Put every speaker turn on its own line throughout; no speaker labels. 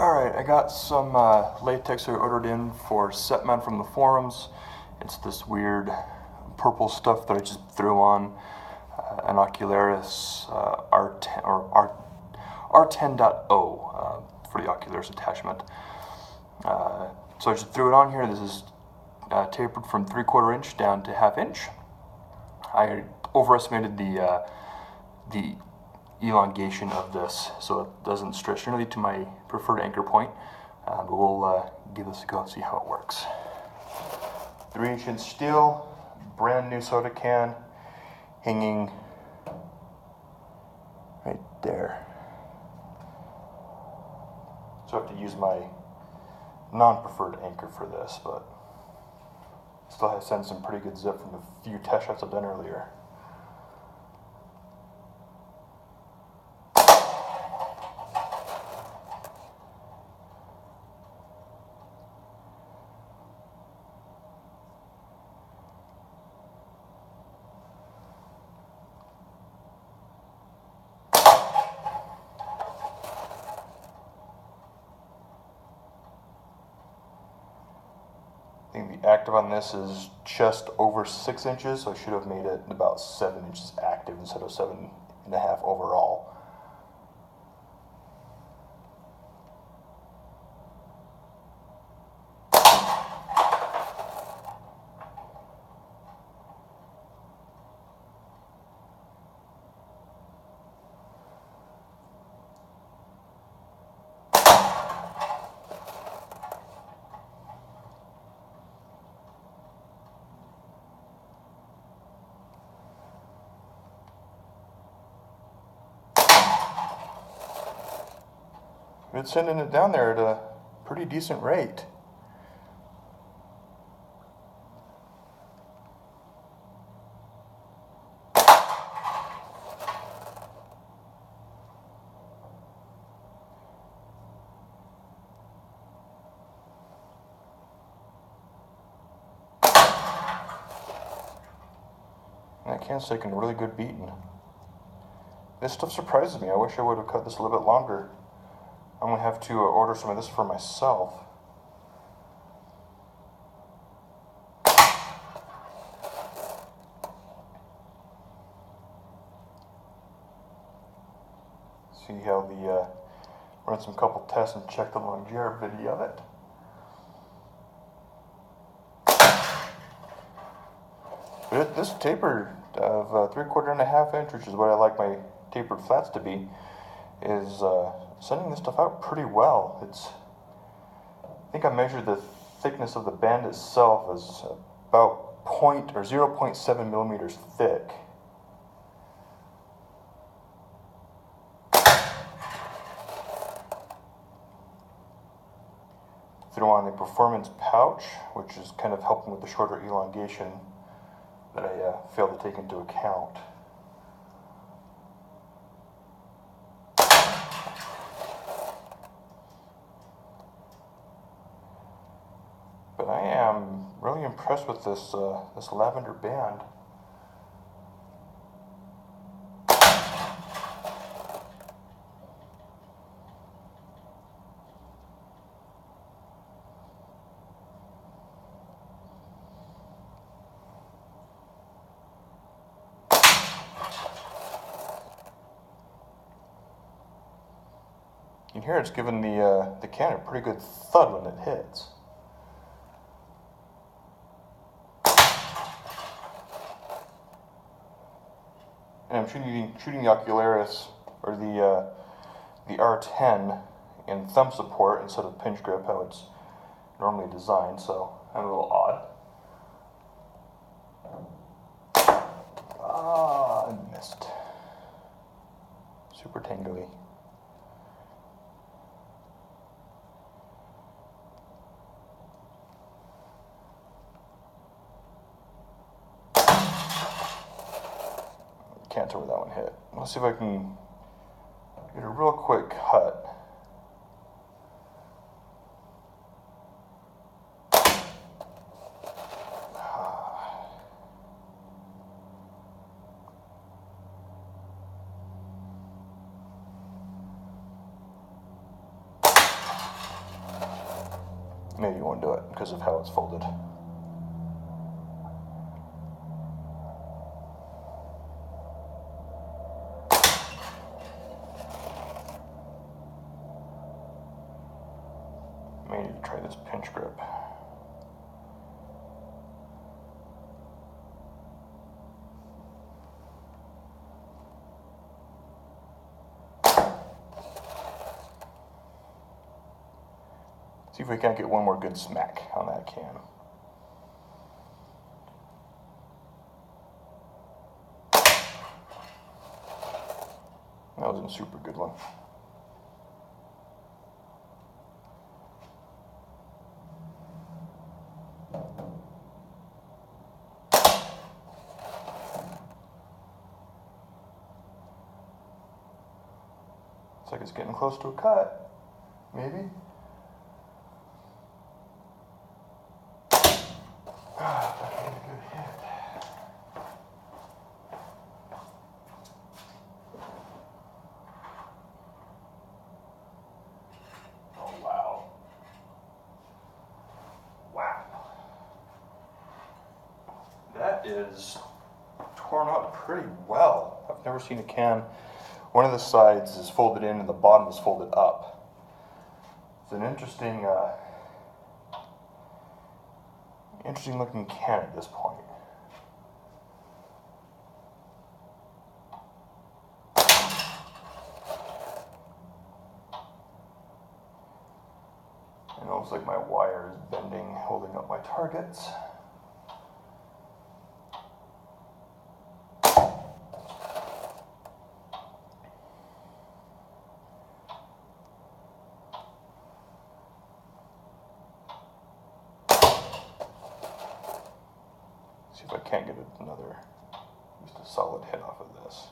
Alright, I got some latex I ordered in for set mount from the forums. It's this weird purple stuff that I just threw on an Ocularis R10 or R10.0 for the Ocularis attachment. So I just threw it on here. This is tapered from 3/4 inch down to 1/2 inch. I overestimated the elongation of this, so it doesn't stretch nearly to my preferred anchor point. But we'll give this a go and see how it works. 3" steel, brand new soda can, hanging right there. So I have to use my non-preferred anchor for this, but still has sent some pretty good zip from the few test shots I've done earlier. I think the active on this is just over 6 inches, so I should have made it about 7 inches active instead of 7.5 overall. It's sending it down there at a pretty decent rate. That can's taking a really good beating. This stuff surprises me. I wish I would have cut this a little bit longer. I'm going to have to order some of this for myself. See how run some couple tests and check the longevity of it. But this taper of 3/4 and 1/2 inch, which is what I like my tapered flats to be, is sending this stuff out pretty well. I think I measured the thickness of the band itself as about 0.7 millimeters thick. Throw on a performance pouch, which is kind of helping with the shorter elongation that I failed to take into account. But I am really impressed with this this lavender band. You can hear it's giving the can a pretty good thud when it hits. And I'm shooting the Ocularis, or the R10 in thumb support instead of pinch grip, how it's normally designed, so I'm a little odd. Ah, I missed. Super tangly. Can't tell where that one hit. Let's see if I can get a real quick cut. into it because of how it's folded. May need to try this pinch grip. See if we can't get one more good smack on that can. That was a super good one. Looks like it's getting close to a cut. Maybe. That is torn up pretty well. I've never seen a can. One of the sides is folded in and the bottom is folded up. It's an interesting looking can at this point. And it looks like my wire is bending, holding up my targets. See if I can't get another, just a solid hit off of this.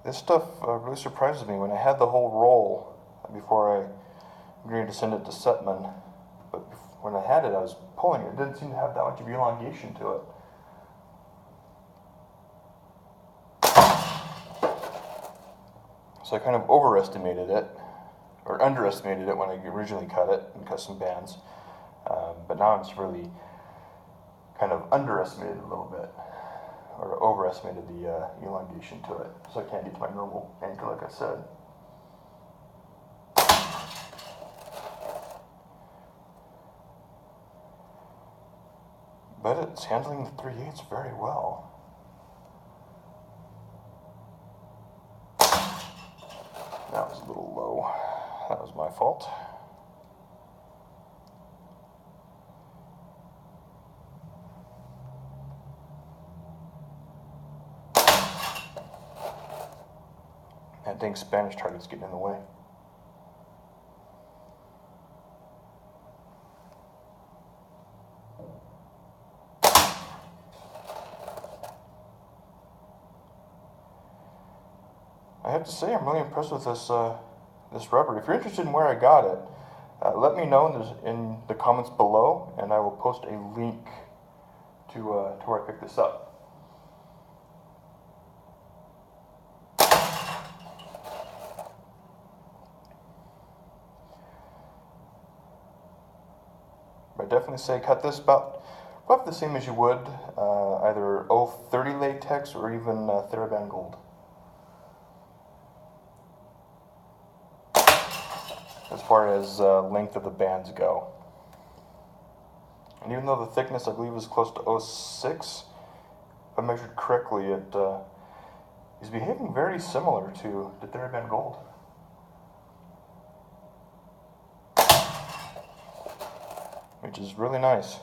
This stuff really surprises me. When I had the whole roll before I agreed to send it to Setman, but when I had it, I was pulling it. It didn't seem to have that much of elongation to it. So I kind of overestimated it, or underestimated it when I originally cut it and cut some bands. But now it's really kind of underestimated a little bit, or overestimated the elongation to it. So I can't get to my normal anchor like I said. But it's handling the 3/8 very well. That was a little low. That was my fault. That dang Spanish target's getting in the way. I have to say, I'm really impressed with this this rubber. If you're interested in where I got it, let me know in the comments below, and I will post a link to where I picked this up. But I definitely say cut this about the same as you would either 030 latex or even TheraBand gold. As far as length of the bands go. And even though the thickness I believe is close to 0.6, if I measured correctly, it is behaving very similar to the TheraBand gold. Which is really nice.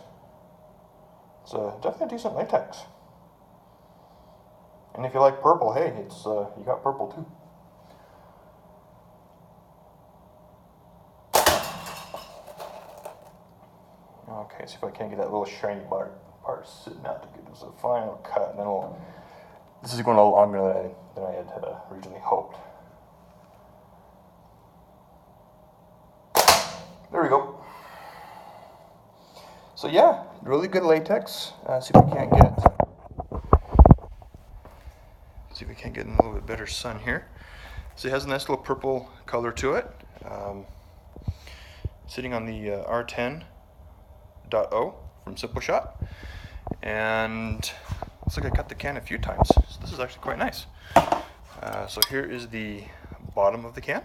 It's definitely a decent latex. And if you like purple, hey, it's you got purple too. Okay, see if I can't get that little shiny part sitting out to give us a final cut, and then this is going a little longer than I had originally hoped. There we go. So yeah, really good latex. See if I can't see if we can't get in a little bit better sun here. So it has a nice little purple color to it. Sitting on the R10.0 from Slingshot, and looks like I cut the can a few times, so this is actually quite nice. So here is the bottom of the can,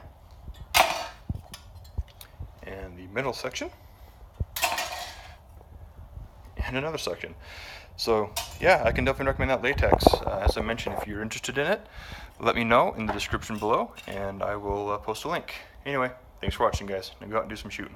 and the middle section, and another section. So yeah, I can definitely recommend that latex. As I mentioned, if you're interested in it, let me know in the description below, and I will post a link. Anyway, thanks for watching, guys. Now go out and do some shooting.